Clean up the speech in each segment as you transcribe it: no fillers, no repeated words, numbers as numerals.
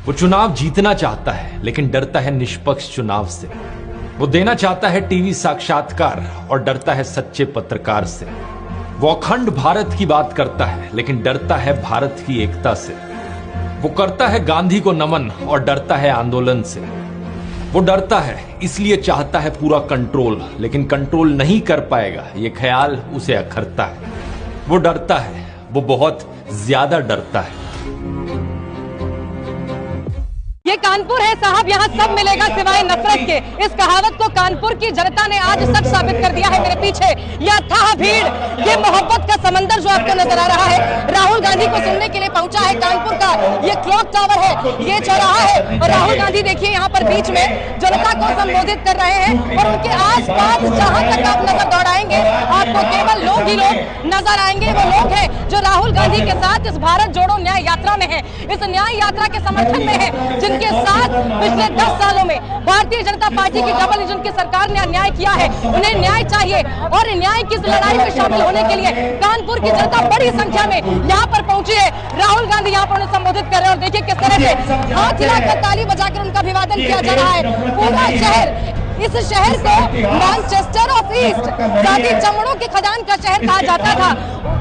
वो चुनाव जीतना चाहता है लेकिन डरता है निष्पक्ष चुनाव से। वो देना चाहता है टीवी साक्षात्कार और डरता है सच्चे पत्रकार से। वो अखंड भारत की बात करता है लेकिन डरता है भारत की एकता से। वो करता है गांधी को नमन और डरता है आंदोलन से। वो डरता है इसलिए चाहता है पूरा कंट्रोल, लेकिन कंट्रोल नहीं कर पाएगा ये ख्याल उसे अखरता है। वो डरता है, वो बहुत ज्यादा डरता है। ये कानपुर है साहब, यहाँ सब मिलेगा सिवाय नफरत के। इस कहावत को कानपुर की जनता ने आज सच साबित कर दिया है। मेरे पीछे यह अथाह भीड़, ये मोहब्बत का समंदर जो आपको नजर आ रहा है, राहुल गांधी को सुनने के लिए पहुंचा है। कानपुर का ये क्लॉक टावर है, ये चौराहा है, और राहुल गांधी देखिए यहाँ पर बीच में जनता को संबोधित कर रहे हैं। और उनके आस-पास जहां तक आप नजर दौड़ाएंगे आपको केवल लोग ही लोग नजर आएंगे। वो लोग हैं जो राहुल गांधी के साथ इस भारत जोड़ो न्याय यात्रा में है, इस न्याय यात्रा के समर्थन में है, जिनके साथ पिछले 10 सालों में भारतीय जनता पार्टी की डबल इंजन की सरकार ने अन्याय किया है। उन्हें न्याय चाहिए और न्याय की इस लड़ाई में शामिल होने के लिए कानपुर की जनता बड़ी संख्या में यहाँ पर पहुंची है। राहुल गांधी यहाँ पर उन्हें संबोधित कर रहे हैं और देखिए किस तरह से हाथ हिलाकर ताली बजाकर उनका अभिवादन किया जा रहा है। पूरा शहर, इस शहर को मैनचेस्टर ऑफ ईस्ट, जाति चमड़ों के खदान का शहर कहा जाता था।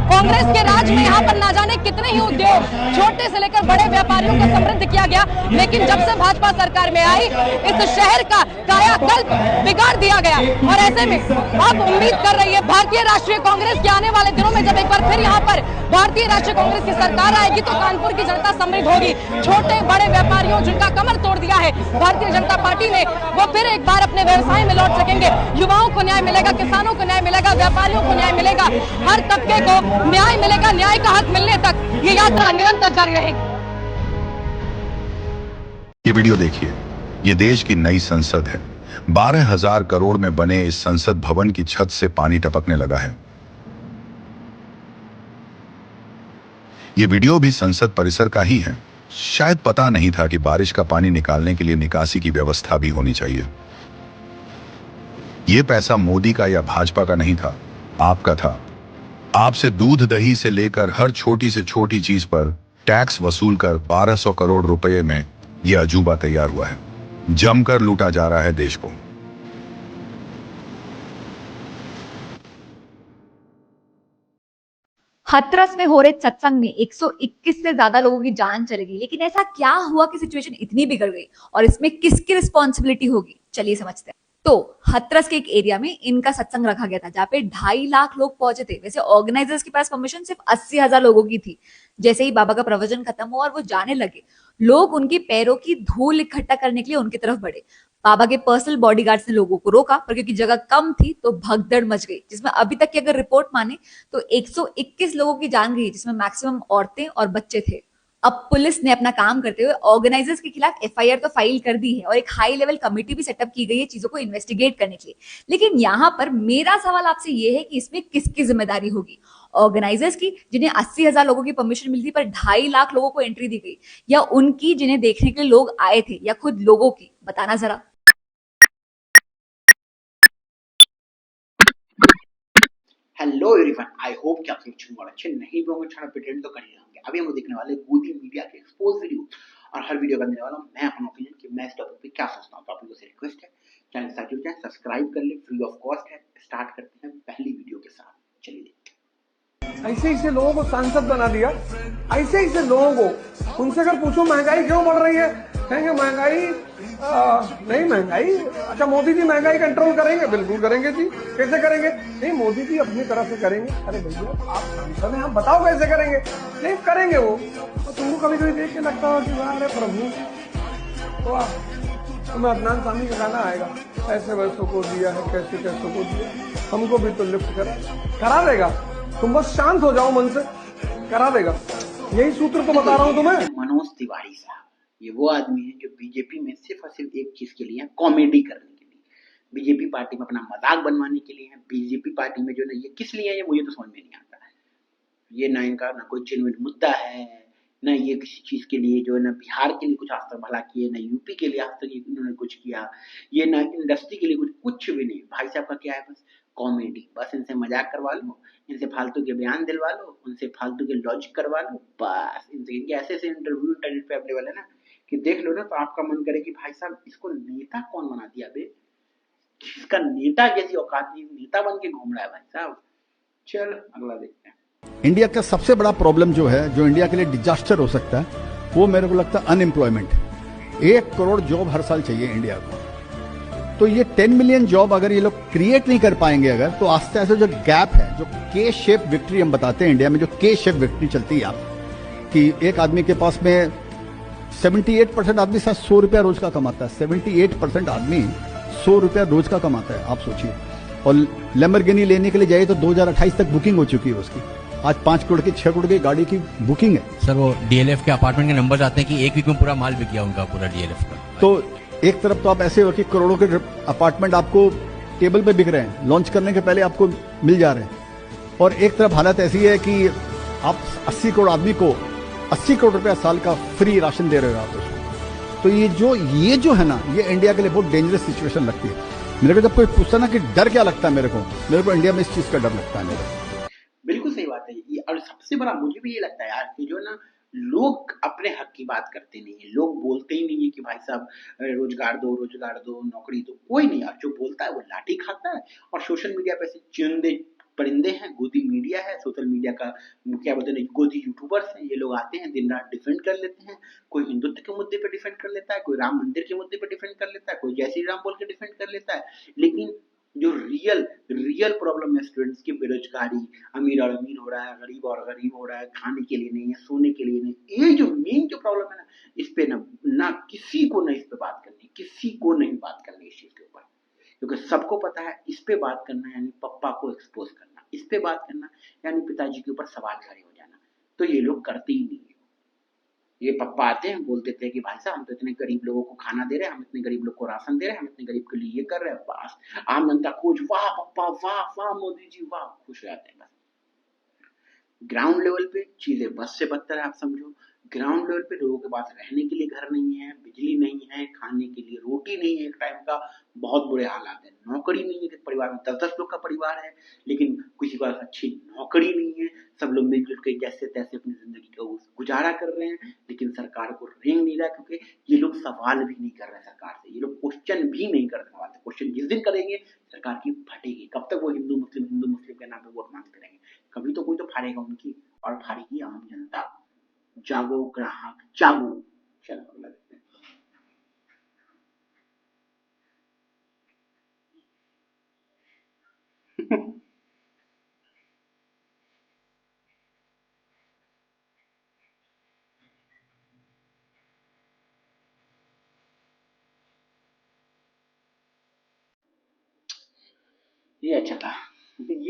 कांग्रेस के राज में यहाँ पर ना जाने कितने ही उद्योग छोटे से लेकर बड़े व्यापारियों को समृद्ध किया गया, लेकिन जब से भाजपा सरकार में आई इस शहर का कायाकल्प बिगाड़ दिया गया। और ऐसे में अब उम्मीद कर रही है भारतीय राष्ट्रीय कांग्रेस के आने वाले दिनों में जब एक बार फिर यहाँ पर भारतीय राष्ट्रीय कांग्रेस की सरकार आएगी तो कानपुर की जनता समृद्ध होगी। छोटे बड़े व्यापारियों जिनका कमर तोड़ दिया है भारतीय जनता पार्टी ने, वो फिर एक बार अपने व्यवसाय में लौट सकेंगे। युवाओं को न्याय मिलेगा, किसानों को न्याय मिलेगा, व्यापारियों को न्याय मिलेगा, हर तबके को न्याय मिलेगा। न्याय का हक मिलने तक ये यात्रा निरंतर जारी रहेगी। ये वीडियो देखिए, ये देश की नई संसद है। 12,000 करोड़ में बने इस संसद भवन की छत से पानी टपकने लगा है। ये वीडियो भी संसद परिसर का ही है। शायद पता नहीं था कि बारिश का पानी निकालने के लिए निकासी की व्यवस्था भी होनी चाहिए। ये पैसा मोदी का या भाजपा का नहीं था, आपका था। आपसे दूध दही से लेकर हर छोटी से छोटी चीज पर टैक्स वसूल कर 1200 करोड़ रुपए में यह अजूबा तैयार हुआ है। जमकर लूटा जा रहा है देश को। हाथरस में हो रहे सत्संग में 121 से ज्यादा लोगों की जान चली गई, लेकिन ऐसा क्या हुआ कि सिचुएशन इतनी बिगड़ गई और इसमें किसकी रिस्पॉन्सिबिलिटी होगी, चलिए समझते हैं। तो हाथरस के एक एरिया में इनका सत्संग रखा गया था जहाँ पे 2.5 लाख लोग पहुंचे थे। वैसे ऑर्गेनाइजर्स के पास परमिशन सिर्फ 80,000 लोगों की थी। जैसे ही बाबा का प्रवचन खत्म हुआ और वो जाने लगे, लोग उनके पैरों की धूल इकट्ठा करने के लिए उनकी तरफ बढ़े। बाबा के पर्सनल बॉडीगार्ड्स ने लोगों को रोका, पर क्योंकि जगह कम थी तो भगदड़ मच गई, जिसमें अभी तक की अगर रिपोर्ट माने तो 121 लोगों की जान गई, जिसमें मैक्सिमम औरतें और बच्चे थे। अब पुलिस ने अपना काम करते हुए ऑर्गेनाइजर्स के खिलाफ एफआईआर तो फाइल कर दी है और एक हाई लेवल कमेटी भी सेटअप की गई है चीजों को इन्वेस्टिगेट करने के लिए। लेकिन यहाँ पर मेरा सवाल आपसे ये है कि इसमें किसकी जिम्मेदारी होगी? ऑर्गेनाइजर्स की जिन्हें 80,000 लोगों की परमिशन मिली थी पर 2.5 लाख लोगों को एंट्री दी गई, या उनकी जिन्हें देखने के लिए लोग आए थे, या खुद लोगों की? बताना जरा। हेलो एवरीवन, आई होप कि आप सब अच्छे और अच्छे नहीं भी होंगे, छाड़ा प्रिटेंड तो कर ही होंगे। अभी हम लोग देखने वाले गोदी मीडिया के एक्सपोज वीडियो, और हर वीडियो का देने वाला हूं मैं अपना ओपिनियन कि मैं इस टॉपिक पे क्या सोचता हूं। तो आप लोगों से रिक्वेस्ट है, चैनल साथ जुड़ जाएं, सब्सक्राइब कर लें, फ्री ऑफ कॉस्ट है। स्टार्ट करते हैं पहली वीडियो के साथ, चलिए देखते हैं। ऐसे ऐसे लोगों को सांसद बना दिया, ऐसे ऐसे लोगों को। उनसे अगर पूछो महंगाई क्यों बढ़ रही है, कहेंगे महंगाई नहीं, महंगाई अच्छा मोदी जी महंगाई कंट्रोल करेंगे, बिल्कुल करेंगे जी। कैसे करेंगे? नहीं, मोदी जी अपनी तरफ से करेंगे। अरे भैया आप सांसद हैं, आप बताओ कैसे करेंगे? नहीं करेंगे वो। तो तुमको कभी कभी देख के लगता हो कि अरे प्रभु, तो तुम्हें अदनान सामी का गाना आएगा, ऐसे वैसों को दिया है, कैसे कैसों को दिया, हमको भी तो लिफ्ट करा देगा। तुम बस शांत हो जाओ, मन से करा देगा। यही सूत्र तो बता रहा हूँ तुम्हें। मनोज तिवारी साहब, ये वो आदमी है जो बीजेपी में सिर्फ और सिर्फ एक चीज के लिए है, कॉमेडी करने के लिए। बीजेपी पार्टी में अपना मजाक बनवाने के लिए है। बीजेपी पार्टी में जो ना ये किस लिए है, ये मुझे तो समझ में नहीं आता है। ये ना इनका ना कोई जेन्युइन मुद्दा है, ना ये किसी चीज के लिए जो है ना बिहार के लिए कुछ आज तक भला किए, ना यूपी के लिए आज तक इन्होंने कुछ किया, ये ना इंडस्ट्री के लिए कुछ भी नहीं। भाई साहब का क्या है, बस कॉमेडी। बस इनसे मजाक करवा लो, इनसे फालतू के बयान दिलवा लो, उनसे फालतू के लॉजिक करवा लो, बस इनसे। इनके ऐसे इंटरव्यू इंटरनेट पे अवेलेबल है ना कि देख लो ना तो आपका मन करे कि भाई साहब इसको नेता कौन बना दिया बे, इसका नेता जैसी औकात नहीं, नेता बन के घूम रहा है भाई साहब। चल अगला देखते हैं। इंडिया का सबसे बड़ा प्रॉब्लम जो है, जो इंडिया के लिए डिजास्टर हो सकता है, वो मेरे को लगता है अनएम्प्लॉयमेंट। 1 करोड़ जॉब हर साल चाहिए इंडिया को। तो ये 10 मिलियन जॉब अगर ये लोग क्रिएट नहीं कर पाएंगे अगर, तो आस्ते आस्ते जो गैप है, जो के शेप विक्ट्री हम बताते हैं इंडिया में, जो के शेप विक्ट्री चलती है आप, कि एक आदमी के पास में 78% आदमी साथ 100 रुपया रोज का कमाता है। 78% आदमी 100 रुपया रोज का कमाता है, आप सोचिए। और लैम्बोर्गिनी लेने के लिए जाइए तो 2028 तक बुकिंग हो चुकी है उसकी। आज 5 करोड़ की 6 करोड़ की गाड़ी की बुकिंग है। सर वो डीएलएफ के अपार्टमेंट के नंबर आते हैं कि एक वीक में पूरा माल बिक गया उनका, पूरा डीएलएफ का। तो एक तरफ तो आप ऐसे हो कि करोड़ों के अपार्टमेंट आपको टेबल पे बिक रहे हैं, लॉन्च करने के पहले आपको मिल जा रहे हैं। और एक तरफ हालत ऐसी है कि आप 80 करोड़ आदमी को 80 करोड़ रुपया साल का फ्री राशन दे रहे हो आप उसको। तो ये जो है ना, ये इंडिया के लिए बहुत डेंजरस सिचुएशन लगती है मेरे को। जब कोई पूछता ना कि डर क्या लगता है मेरे को इंडिया में इस चीज का डर लगता है मेरे को। बिल्कुल सही बात है ये। और सबसे बड़ा मुझे भी ये लगता है यार कि जो ना लोग अपने हक की बात करते नहीं है, लोग बोलते ही नहीं है कि भाई साहब रोजगार दो, नौकरी दो, कोई नहीं। और जो बोलता है वो लाठी खाता है। और सोशल मीडिया पे ऐसे चुनिंदे परिंदे हैं, गोदी मीडिया है, सोशल मीडिया का क्या बोलते हैं, गोदी यूट्यूबर्स हैं, ये लोग आते हैं दिन रात डिफेंड कर लेते हैं। कोई हिंदुत्व के मुद्दे पे डिफेंड कर लेता है, कोई राम मंदिर के मुद्दे पे डिफेंड कर लेता है, कोई जय श्री राम बोल के डिफेंड कर लेता है। लेकिन जो रियल प्रॉब्लम है स्टूडेंट्स की, बेरोजगारी, अमीर और अमीर हो रहा है, गरीब और गरीब हो रहा है, खाने के लिए नहीं है, सोने के लिए नहीं, ये जो मेन जो प्रॉब्लम है ना, इस पे ना किसी को ना इस पे बात करनी, किसी को नहीं बात करनी इस चीज के ऊपर। क्योंकि सबको पता है इस पे बात करना यानी पप्पा को एक्सपोज करना, इस पे बात करना यानी पिताजी के ऊपर सवाल खड़े हो जाना। तो ये लोग करते ही नहीं है। ये पप्पा आते हैं, बोल देते हैं कि भाई साहब हम तो इतने गरीब लोगों को खाना दे रहे हैं, हम इतने गरीब लोग को राशन दे रहे हैं, हम इतने गरीब के लिए ये कर रहे हैं। बस आम जनता खुश, वाह पप्पा वाह वाह मोदी जी वाह, खुश हो जाते हैं। बस ग्राउंड लेवल पे चीजें बस से बदतर है, आप समझो। ग्राउंड लेवल पे लोगों के पास रहने के लिए घर नहीं है, बिजली नहीं है, खाने के लिए रोटी नहीं है, एक टाइम का बहुत बुरे हालात है। नौकरी नहीं है, कि परिवार में 10-10 लोग का परिवार है लेकिन किसी के पास अच्छी नौकरी नहीं है। सब लोग मिलजुल के जैसे तैसे अपनी जिंदगी का गुजारा कर रहे हैं, लेकिन सरकार को रेंग नहीं रहा, क्योंकि ये लोग सवाल भी नहीं कर रहे सरकार से, ये लोग क्वेश्चन भी नहीं कर रहे। क्वेश्चन जिस दिन करेंगे सरकार की फटेगी। कब तक वो हिंदू मुस्लिम के नाम पे वोट मांगते रहेंगे? कभी तो कोई तो फाड़ेगा उनकी, और फाड़ेगी आम जनता। जागो ग्राहक जागो। चलो अगला देखते हैं। ये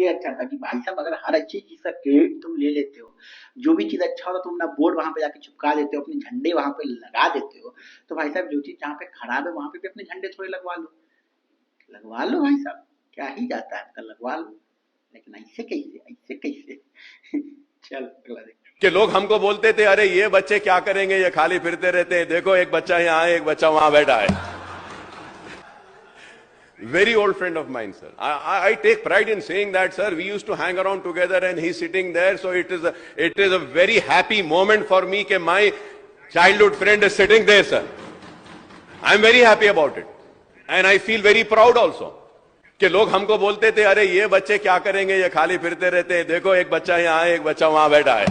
अच्छा था कि भाई साहब अगर हर अच्छी चीज का क्रेडिट तुम ले लेते हो, जो भी चीज अच्छा होता तुम ना बोर्ड वहां पे जाके चिपका देते हो, अपने झंडे वहां पे लगा देते हो। तो भाई साहब जो चीज जहाँ पे खराब है वहां पे भी अपने झंडे थोड़े लगवा लो भाई साहब, क्या ही जाता है आपका, लगवा लो। लेकिन ऐसे कैसे चल अगला देख। कि लोग हमको बोलते थे अरे ये बच्चे क्या करेंगे, ये खाली फिरते रहते हैं, देखो एक बच्चा यहाँ है, एक बच्चा वहां बैठा है। Very old friend of mine, sir. I take pride in saying that, sir. We used to hang around together, and he's sitting there. So it is a very happy moment for me that my childhood friend is sitting there, sir. I'm very happy about it, and I feel very proud also. कि लोग हमको बोलते थे अरे ये बच्चे क्या करेंगे, ये खाली फिरते रहते हैं, देखो एक बच्चा यहाँ है, एक बच्चा वहां बैठा है।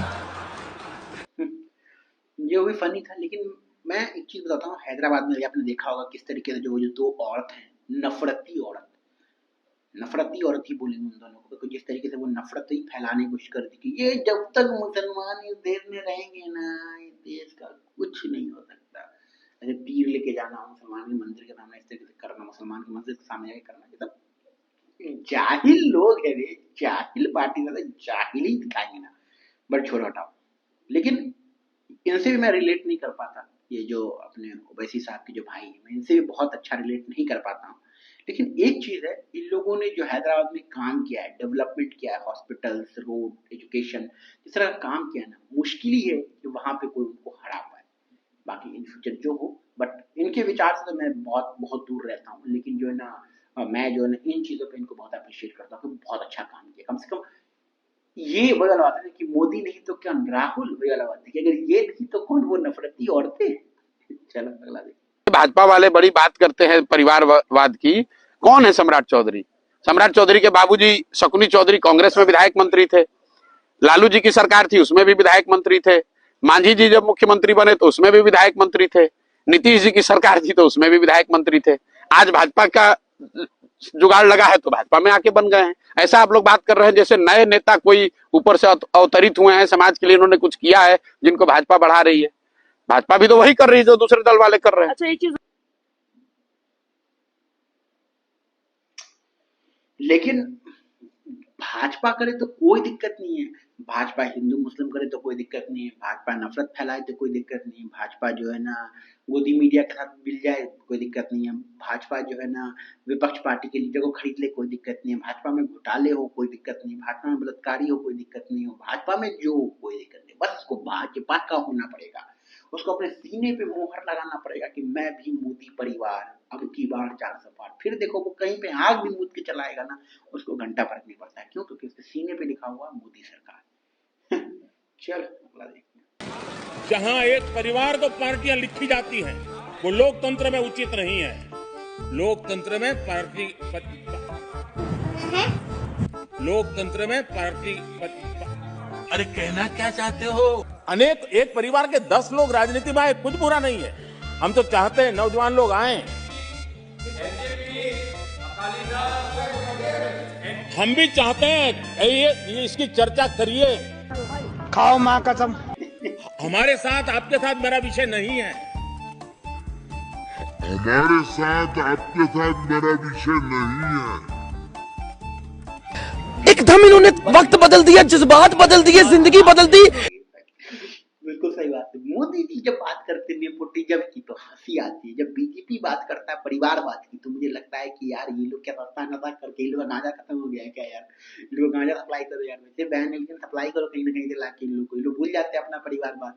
ये भी फनी था। लेकिन मैं एक चीज बताता हूँ, हैदराबाद में आपने देखा होगा किस तरीके से जो दो औरत हैं, नफरती औरत ही बोलेंगे उन दोनों को, जिस तरीके से वो नफरत ही फैलाने की कोशिश करती कि ये जब तक मुसलमान इस देश में रहेंगे ना, इस देश का कुछ नहीं हो सकता। ऐसे तीर लेके जाना मुसलमान के मंदिर के सामने, इस तरीके से करना, मुसलमान के मंदिर के सामने जाके करना, ये सब जाहिल लोग है रे, जाहिल पार्टी ज्यादा जाहिल ही दिखाएंगे ना। बट छोड़ो हटाओ। लेकिन इनसे भी मैं रिलेट नहीं कर पाता, ये जो अपने ओवैसी साहब के जो भाई हैं, मैं इनसे भी बहुत अच्छा रिलेट नहीं कर पाता हूँ। लेकिन एक चीज है, इन लोगों ने जो हैदराबाद में काम किया है, डेवलपमेंट किया है, हॉस्पिटल्स, रोड, एजुकेशन, इस तरह का काम किया है ना, मुश्किल ही है कि वहां पे कोई उनको हरा पाए। बाकी इन फ्यूचर जो हो, बट इनके विचार से तो मैं बहुत दूर रहता हूँ। लेकिन जो है ना, मैं जो है ना इन चीजों पे इनको बहुत अप्रिशिएट करता हूँ कि बहुत अच्छा काम किया। कम से कम ये वही बात है कि मोदी नहीं तो क्या राहुल, वही वाला बात है कि अगर ये नहीं तो कौन, वो नफरती औरतें। चलो अगला देख। भाजपा वाले बड़ी बात करते हैं परिवारवाद की। कौन है सम्राट चौधरी? सम्राट चौधरी के बाबूजी शकुनी चौधरी कांग्रेस में विधायक मंत्री थे। लालू जी की सरकार थी, उसमें भी विधायक मंत्री थे। मांझी जी जब मुख्यमंत्री बने तो उसमें भी विधायक मंत्री थे। नीतीश जी की सरकार थी तो उसमें भी विधायक मंत्री थे। आज भाजपा का जुगाड़ लगा है तो भाजपा में आके बन गए हैं। ऐसा आप लोग बात कर रहे हैं जैसे नए नेता कोई ऊपर से अवतरित हुए हैं, समाज के लिए इन्होंने कुछ किया है जिनको भाजपा बढ़ा रही है। भाजपा भी तो वही कर रही है जो दूसरे दल वाले कर रहे हैं। अच्छा, एक चीज, लेकिन भाजपा करे तो कोई दिक्कत नहीं है, भाजपा हिंदू मुस्लिम करे तो कोई दिक्कत नहीं है, भाजपा नफरत फैलाए तो कोई दिक्कत नहीं है, भाजपा जो है ना गोदी मीडिया के साथ मिल जाए कोई दिक्कत नहीं है, भाजपा जो है ना विपक्ष पार्टी के लीडर को खरीद ले कोई दिक्कत नहीं है, भाजपा में घोटाले हो कोई दिक्कत नहीं, भाजपा में बलात्कारी हो कोई दिक्कत नहीं हो, भाजपा में जो हो कोई दिक्कत नहीं, बस उसको भाजपा का होना पड़ेगा। उसको अपने सीने पे मोहर लगाना पड़ेगा कि मैं भी मोदी परिवार, अब की बार 400 पार। फिर देखो वो कहीं पे आग भी मूद के चलाएगा ना, उसको घंटा फर्क नहीं पड़ता है। क्यों? क्योंकि उसके सीने पे लिखा हुआ मोदी सरकार। चल अगला देखते हैं। जहां एक परिवार को पार्टियां लिखी जाती हैं वो लोकतंत्र में उचित नहीं है। लोकतंत्र में पार्टी अरे कहना क्या चाहते हो? अनेक एक परिवार के 10 लोग राजनीति में आए, कुछ बुरा नहीं है। हम तो चाहते हैं नौजवान लोग आए, हम भी चाहते हैं ये इसकी चर्चा करिए। खाओ माँ कसम। हमारे साथ आपके साथ मेरा विषय नहीं है। हमारे साथ आपके साथ मेरा विषय नहीं है। एकदम इन्होंने वक्त बदल दिया, जज्बात बदल दिए, जिंदगी बदल दी। बिल्कुल सही बात है। मोदी जी जब बात करते हैं नेपोटिज्म की तो हंसी आती है, जब बीजेपी बात करता है परिवारवाद की तो मुझे लगता है कि यार ये लोग क्या सस्ता नशा करके, ये लोग गांजा खत्म हो गया है क्या यार? ये लोग गांजा सप्लाई करो यार, वैसे बैन है लेकिन सप्लाई करो कहीं ना कहीं से लाके ये लोग भूल जाते हैं अपना परिवारवाद।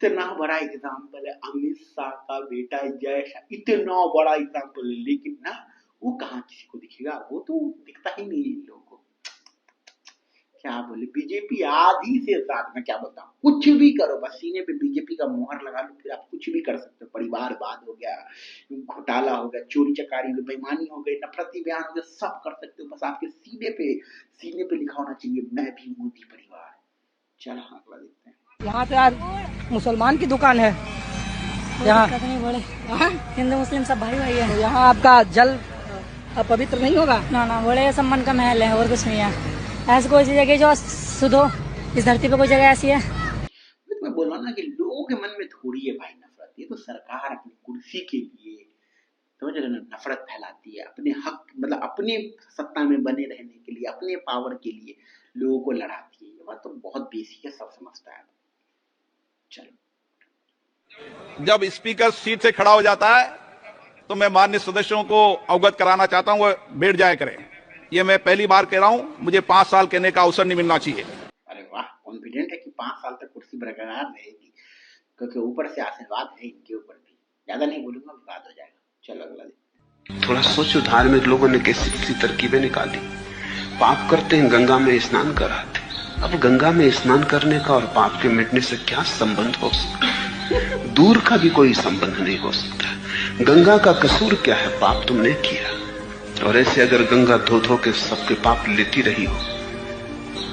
इतना बड़ा एग्जाम्पल है अमित शाह का बेटा जय शाह, इतना बड़ा एग्जाम्पल है, लेकिन ना वो कहाँ किसी को दिखेगा, वो तो दिखता ही नहीं है इन लोगों को। क्या बोले, बीजेपी आधी से साथ में क्या बताऊं, कुछ भी करो बस सीने पे बीजेपी का मोहर लगा लो, फिर आप कुछ भी कर सकते हो। परिवारवाद हो गया, घोटाला हो गया, चोरी चकारी हो गई, बेईमानी हो गई, नफरती बयान हो गया, सब कर सकते हो। बस आपके सीने पे लिखा होना चाहिए मैं भी मोदी परिवार। चलो अगला देखते हैं। यहाँ पे यार मुसलमान की दुकान है, यहाँ हिंदू मुस्लिम सब भाई भाई है। यहाँ आपका जल पवित्र नहीं होगा ना, बोले सब मन का महल है और कुछ नहीं है। ऐसी कोई जगह जो शुद्ध हो इस धरती पे, कोई जगह ऐसी है? मैं बोल रहा हूँ ना कि लोगों के मन में थोड़ी है भाई नफरत, ये तो सरकार अपनी कुर्सी के लिए समझ रहे ना नफरत फैलाती है, अपने हक मतलब अपने सत्ता में बने रहने के लिए, अपने पावर के लिए लोगों को लड़ाती है। ये बात तो बहुत बेसिक है, सब समझता है। चलो, जब स्पीकर सीट से खड़ा हो जाता है तो मैं माननीय सदस्यों को अवगत कराना चाहता हूं, वो बैठ जाया करें। ये मैं पहली बार कह रहा हूं, मुझे 5 साल कहने का अवसर नहीं मिलना चाहिए। अरे वाह, कॉन्फिडेंट है कि 5 साल तक कुर्सी बरकरार रहेगी, क्योंकि ऊपर से आशीर्वाद है इनके ऊपर भी। ज्यादा नहीं बोलूंगा, विवाद हो जाएगा। चलो अगला देखते। थोड़ा सोचो, धार्मिक लोगों ने कैसी तरकीबें निकाली। पाप करते हैं, गंगा में स्नान कराते। अब गंगा में स्नान करने का और पाप के मिटने से क्या संबंध हो सकता है? दूर का भी कोई संबंध नहीं हो सकता। गंगा का कसूर क्या है? पाप तुमने किया, और ऐसे अगर गंगा धो धो के सबके पाप लेती रही हो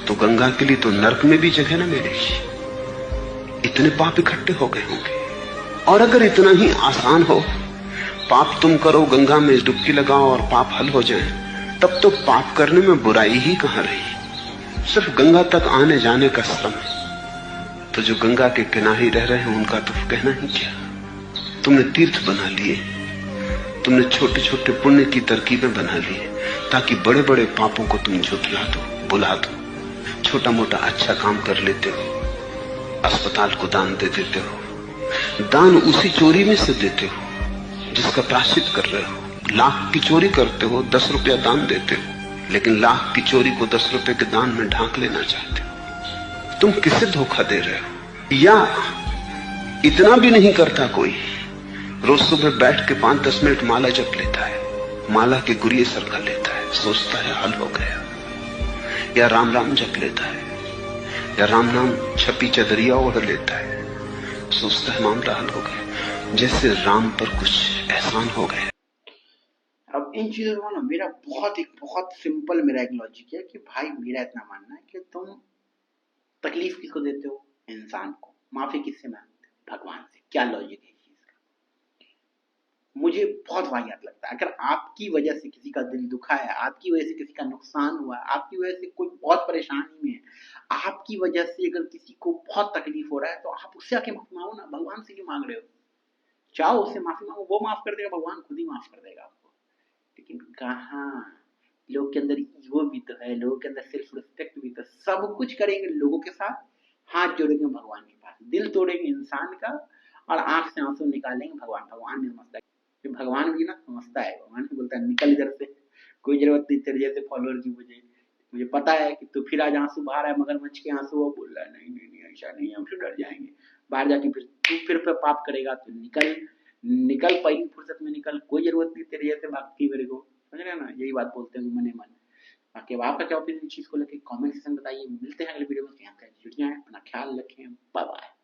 तो गंगा के लिए तो नरक में भी जगह न मिलेगी। इतने पाप इकट्ठे हो गए होंगे। और अगर इतना ही आसान हो, पाप तुम करो, गंगा में डुबकी लगाओ और पाप हल हो जाए, तब तो पाप करने में बुराई ही कहां रही। सिर्फ गंगा तक आने जाने का श्रम है। तो जो गंगा के किनारे रह रहे हैं उनका तो कहना ही क्या। तुमने तीर्थ बना लिए, तुमने छोटे छोटे पुण्य की तरकीबें बना ली ताकि बड़े बड़े पापों को तुम झुठला दो, बुला दो। छोटा मोटा अच्छा काम कर लेते हो, अस्पताल को दान दे देते हो। दान उसी चोरी में से देते हो जिसका प्रायश्चित कर रहे हो। लाख की चोरी करते हो, 10 रुपया दान देते हो, लेकिन लाख की चोरी को 10 रुपए के दान में ढांक लेना चाहते हो। तुम किसे धोखा दे रहे हो? या इतना भी नहीं करता कोई, रोज सुबह बैठ के 5-10 मिनट माला जप लेता है, माला के गुरिये सरका लेता है, सोचता है हल हो गया। या राम राम जप लेता है, या राम नाम छपी चदरिया ओढ़ लेता है, सोचता है मामला हल हो गया। जैसे राम पर कुछ एहसान हो गए। अब इन चीजों को ना मेरा बहुत सिंपल मेरा एक लॉजिक है कि भाई मेरा इतना मानना है कि तुम तकलीफ किसको देते हो? इंसान को। माफी किससे मांगते हो? भगवान से। क्या लॉजिक है इस चीज का? मुझे बहुत वाहियात लगता है। अगर आपकी वजह से किसी का दिल दुखा है, आपकी वजह से किसी का नुकसान हुआ है, आपकी वजह से कोई बहुत परेशानी में है, आपकी वजह से अगर किसी को बहुत तकलीफ हो रहा है, तो आप उससे आके माफी मांगो ना। भगवान से क्यों मांग रहे हो? चाहो उससे माफी मांगो, वो माफ कर देगा, भगवान खुद ही माफ कर देगा आपको। लेकिन कहाँ, लोग के अंदर ईगो भी तो है, लोगों के अंदर सेल्फ रिस्पेक्ट भी तो। सब कुछ करेंगे लोगों के साथ, हाथ जोड़ेंगे भगवान के पास, दिल तोड़ेंगे इंसान का और आंख से आंसू निकालेंगे भगवान भी समझता है। भगवान भी ना समझता है, भगवान भी बोलता है निकल इधर से, कोई जरूरत नहीं तेरे जैसे फॉलोअर की। मुझे पता है कि तू फिर आज आंसू बहा रहा है, मगरमच्छ के आंसू। वो बोल रहा है नहीं ऐसा नहीं, हम डर जाएंगे। बाहर जाके फिर तू फिर पाप करेगा, तो निकल पहली फुर्सत में निकल, कोई जरूरत नहीं तेरे जैसे भागती मेरे को। समझ रहे ना? यही बात बोलते हैं मन। बाकी अब आपका क्या ओपिनियन इस चीज को लेकर कमेंट सेक्शन बताइए। मिलते हैं अगले वीडियो में। जुड़ जाएं, अपना ख्याल रखें। Bye bye.